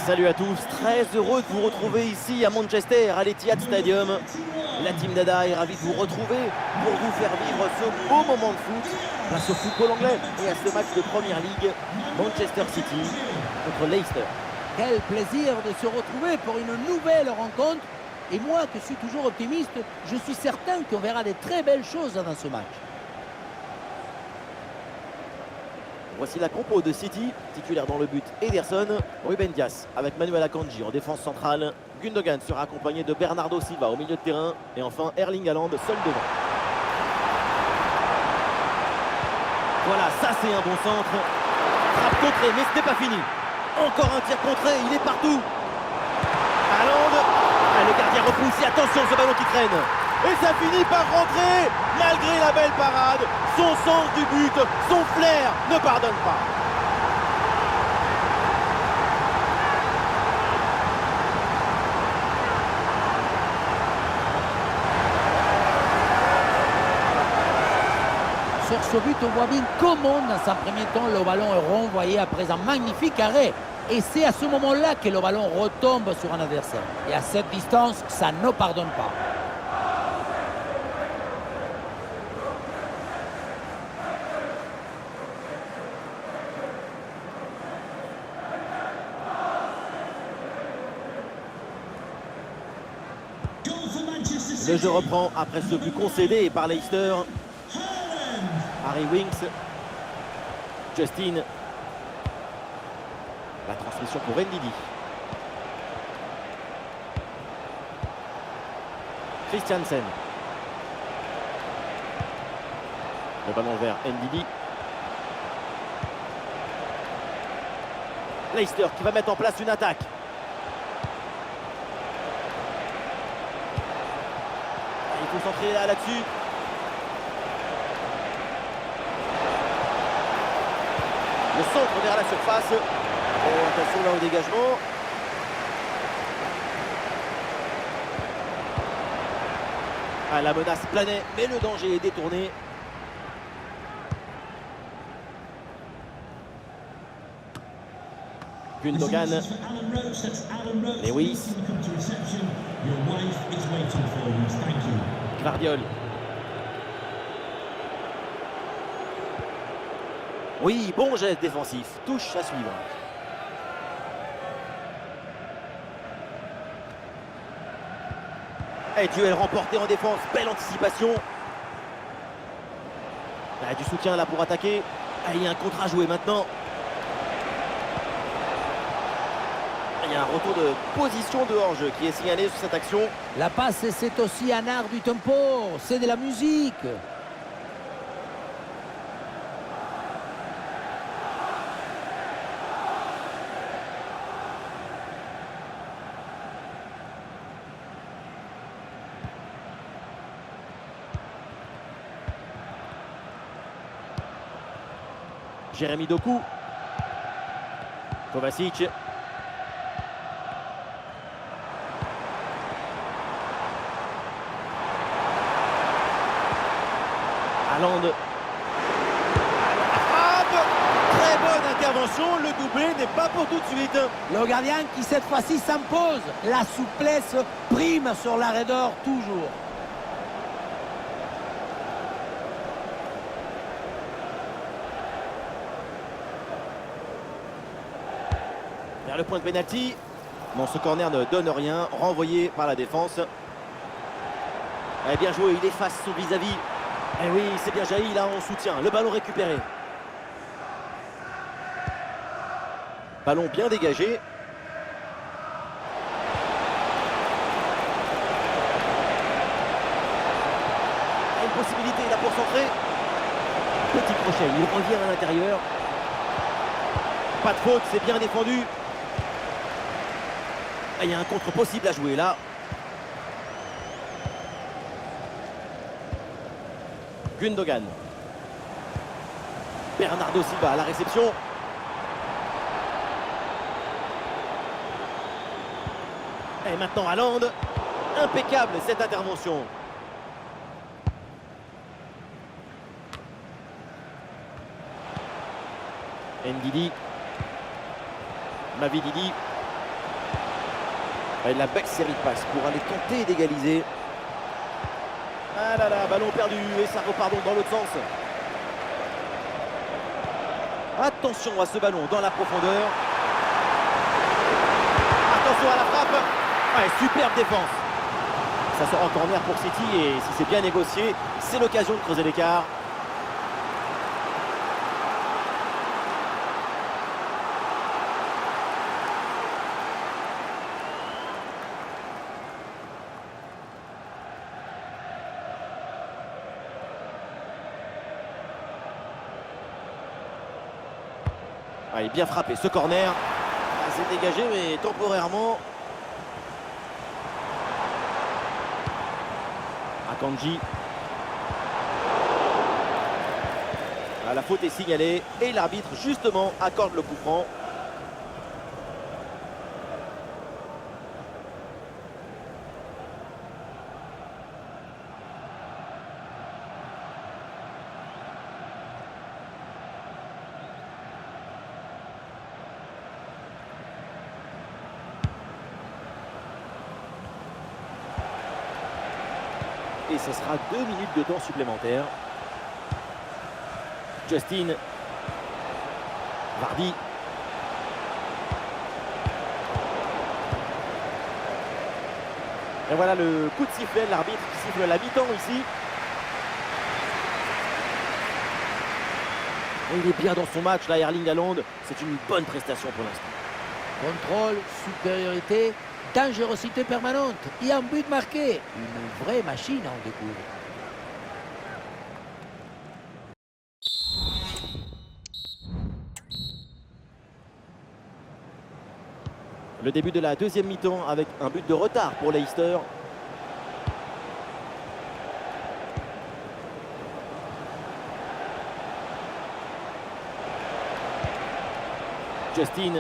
Salut à tous, très heureux de vous retrouver ici à Manchester, à l'Etihad Stadium. La team Dada est ravie de vous retrouver pour vous faire vivre ce beau moment de foot face au football anglais et à ce match de Première Ligue, Manchester City contre Leicester. Quel plaisir de se retrouver pour une nouvelle rencontre. Et moi, qui suis toujours optimiste, je suis certain qu'on verra des très belles choses dans ce match. Voici la compo de City, titulaire dans le but Ederson, Ruben Dias avec Manuel Akanji en défense centrale. Gundogan sera accompagné de Bernardo Silva au milieu de terrain et enfin Erling Haaland seul devant. Voilà, ça c'est un bon centre. Frappe contrée, mais ce n'est pas fini. Encore un tir contré, il est partout. Haaland, le gardien repousse et attention ce ballon qui traîne. Et ça finit par rentrer, malgré la belle parade. Son sens du but, son flair ne pardonne pas. Sur ce but, on voit bien comment, dans un premier temps, le ballon est renvoyé après un magnifique arrêt. Et c'est à ce moment-là que le ballon retombe sur un adversaire. Et à cette distance, ça ne pardonne pas. Le jeu reprend après ce but concédé par Leicester. Harry Winks. Justin. La transmission pour Ndidi. Christiansen. Le ballon vers Ndidi. Leicester qui va mettre en place une attaque. Il faut centrer là-dessus. Le centre vers la surface. Oh, attention là au dégagement. Ah, la menace planait, mais le danger est détourné. Gundogan. Lewis. Gvardiol. Oui, bon geste défensif. Touche à suivre. Et duel remporté en défense. Belle anticipation. Ah, du soutien là pour attaquer. Ah, il y a un contre à jouer maintenant. Il y a un retour de position de hors-jeu qui est signalé sur cette action. La passe, c'est aussi un art du tempo. C'est de la musique. Jérémy Doku. Kovacic. Haaland. Très bonne intervention, le doublé n'est pas pour tout de suite. Le gardien qui cette fois-ci s'impose. La souplesse prime sur l'arrêt d'or toujours. Vers le point de pénalty. Non, ce corner ne donne rien, renvoyé par la défense. Eh bien joué, il efface son vis-à-vis. Eh oui, c'est bien jailli là en soutien. Le ballon récupéré. Ballon bien dégagé. Une possibilité là pour centrer. Petit crochet, il revient à l'intérieur. Pas de faute, c'est bien défendu. Ah, il y a un contre possible à jouer là. Gundogan. Bernardo Silva à la réception. Et maintenant Haaland. Impeccable cette intervention. Ndidi. Mavididi. Et la belle série de passes pour aller tenter d'égaliser. Ah là là, ballon perdu et ça repart donc dans l'autre sens. Attention à ce ballon dans la profondeur. Attention à la frappe. Ouais, superbe défense. Ça sort en corner pour City et si c'est bien négocié, c'est l'occasion de creuser l'écart. Allez, bien frappé ce corner. Ah, c'est dégagé mais temporairement. Akanji. Ah, la faute est signalée et l'arbitre justement accorde le coup franc. Et ce sera 2 minutes de temps supplémentaire. Justin. Vardy. Et voilà le coup de sifflet, l'arbitre qui siffle la mi-temps ici. Et il est bien dans son match là, Erling Haaland. C'est une bonne prestation pour l'instant. Contrôle, supériorité, dangerosité permanente. Et un but marqué. Une vraie machine en découvre. Le début de la deuxième mi-temps avec un but de retard pour Leicester. Justin.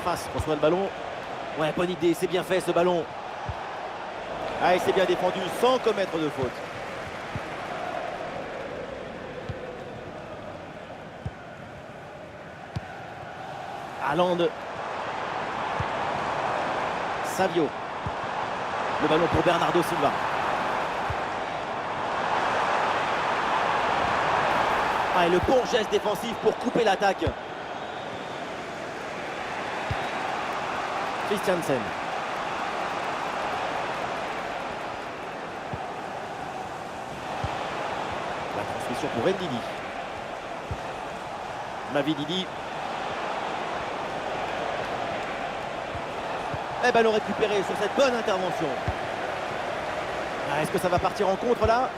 Face, reçoit le ballon. Ouais, bonne idée, c'est bien fait ce ballon. Ah, et c'est bien défendu sans commettre de faute. Haaland. Savio. Le ballon pour Bernardo Silva. Ah, et le bon geste défensif pour couper l'attaque. Christiansen. La transmission pour Ndidi. Mavididi. Et ballon récupéré sur cette bonne intervention. Ah, est-ce que ça va partir en contre là?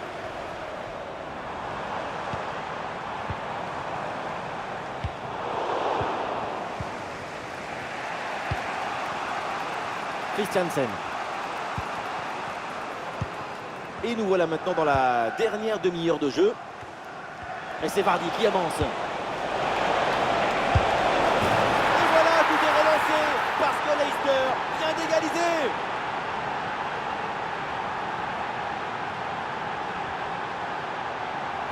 Christiansen. Et nous voilà maintenant dans la dernière demi-heure de jeu. Et c'est Vardy qui avance. Et voilà, tout est relancé parce que Leicester vient d'égaliser.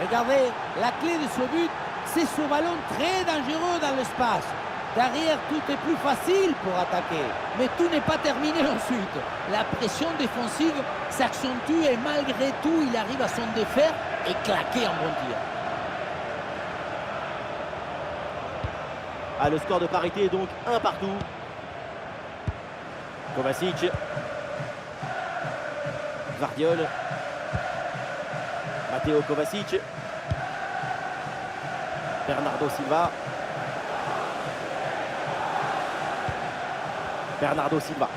Regardez, la clé de ce but, c'est ce ballon très dangereux dans l'espace. Derrière, tout est plus facile pour attaquer. Mais tout n'est pas terminé ensuite. La pression défensive s'accentue et malgré tout, il arrive à s'en défaire et claquer en bon tir. Ah, le score de parité est donc 1 partout. Kovacic. Gvardiol. Matteo Kovacic. Bernardo Silva. Bernardo Silva.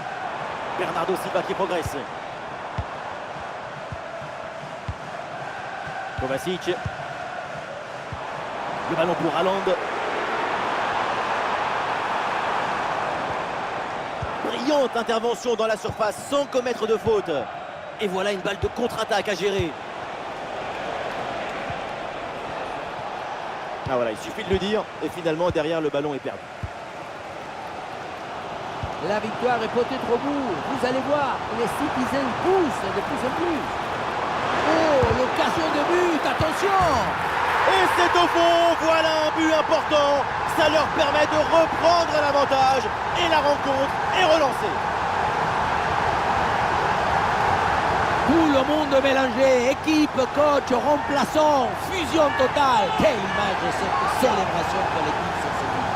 Bernardo Silva qui progresse. Kovacic. Le ballon pour Haaland. Brillante intervention dans la surface sans commettre de faute. Et voilà une balle de contre-attaque à gérer. Ah voilà, il suffit de le dire. Et finalement, derrière, le ballon est perdu. La victoire est peut-être au bout. Vous allez voir, les Citizens poussent de plus en plus. Oh, l'occasion de but, attention! Et c'est au fond, voilà un but important. Ça leur permet de reprendre l'avantage et la rencontre est relancée. Tout le monde mélangé, équipe, coach, remplaçant, fusion totale. Quelle image de cette célébration pour l'équipe sur ce but.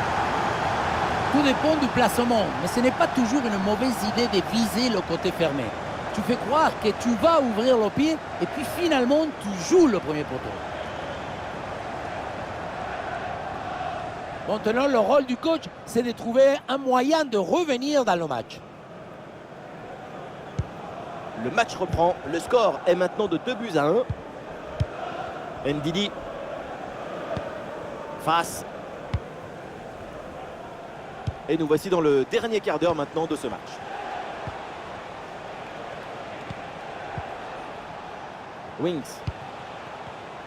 Tout dépend du placement, mais ce n'est pas toujours une mauvaise idée de viser le côté fermé. Tu fais croire que tu vas ouvrir le pied et puis finalement tu joues le premier poteau. Maintenant, le rôle du coach, c'est de trouver un moyen de revenir dans le match. Le match reprend. Le score est maintenant de 2-1. Ndidi. Face. Et nous voici dans le dernier quart d'heure maintenant de ce match. Wings.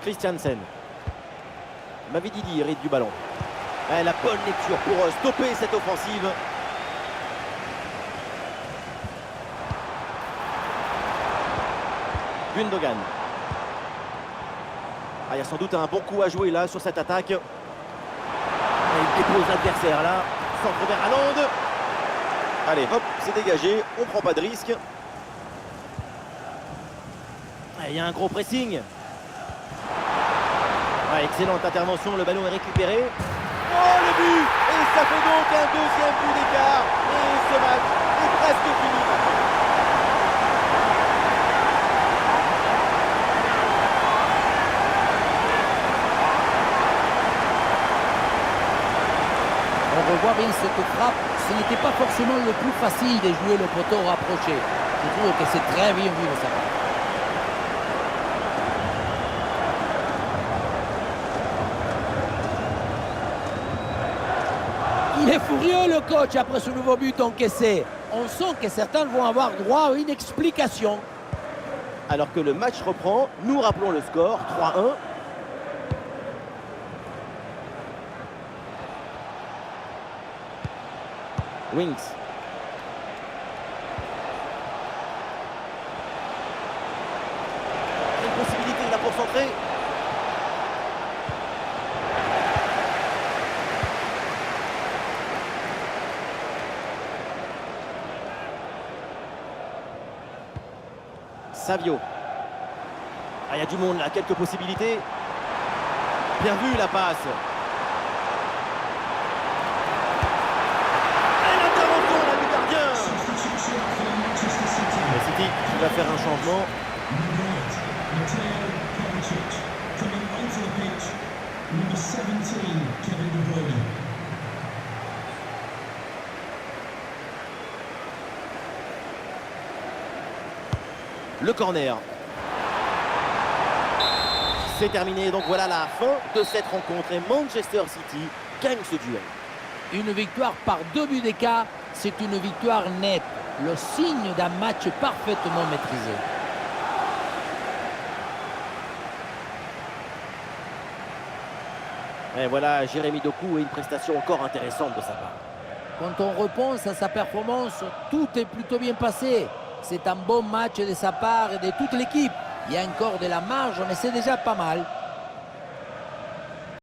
Christiansen. Mavididi hérite du ballon. La bonne lecture pour stopper cette offensive. Gundogan. Il y a sans doute un bon coup à jouer là sur cette attaque. Il dépose l'adversaire là. Centre vers Haaland. Allez, hop, c'est dégagé. On prend pas de risque. Il y a un gros pressing. Excellente intervention, le ballon est récupéré. Oh, le but! Et ça fait donc un deuxième but d'écart. Et ce match est presque fini. On revoit bien cette frappe. Ce n'était pas forcément le plus facile de jouer le poteau rapproché. Je trouve que c'est très bien vu de sa part. Il est furieux le coach après ce nouveau but encaissé. On sent que certains vont avoir droit à une explication. Alors que le match reprend, nous rappelons le score, 3-1. Wings. Une possibilité là pour centrer. Savio. Il y a du monde là, quelques possibilités. Bien vu la passe. Et l'intervention là, du gardien. Le City qui va faire un changement. Le corner. C'est terminé, donc voilà la fin de cette rencontre et Manchester City gagne ce duel. Une victoire par 2 buts d'écart, c'est une victoire nette, le signe d'un match parfaitement maîtrisé. Et voilà, Jérémy Doku et une prestation encore intéressante de sa part. Quand on repense à sa performance, tout est plutôt bien passé. C'est un bon match de sa part et de toute l'équipe. Il y a encore de la marge, mais c'est déjà pas mal.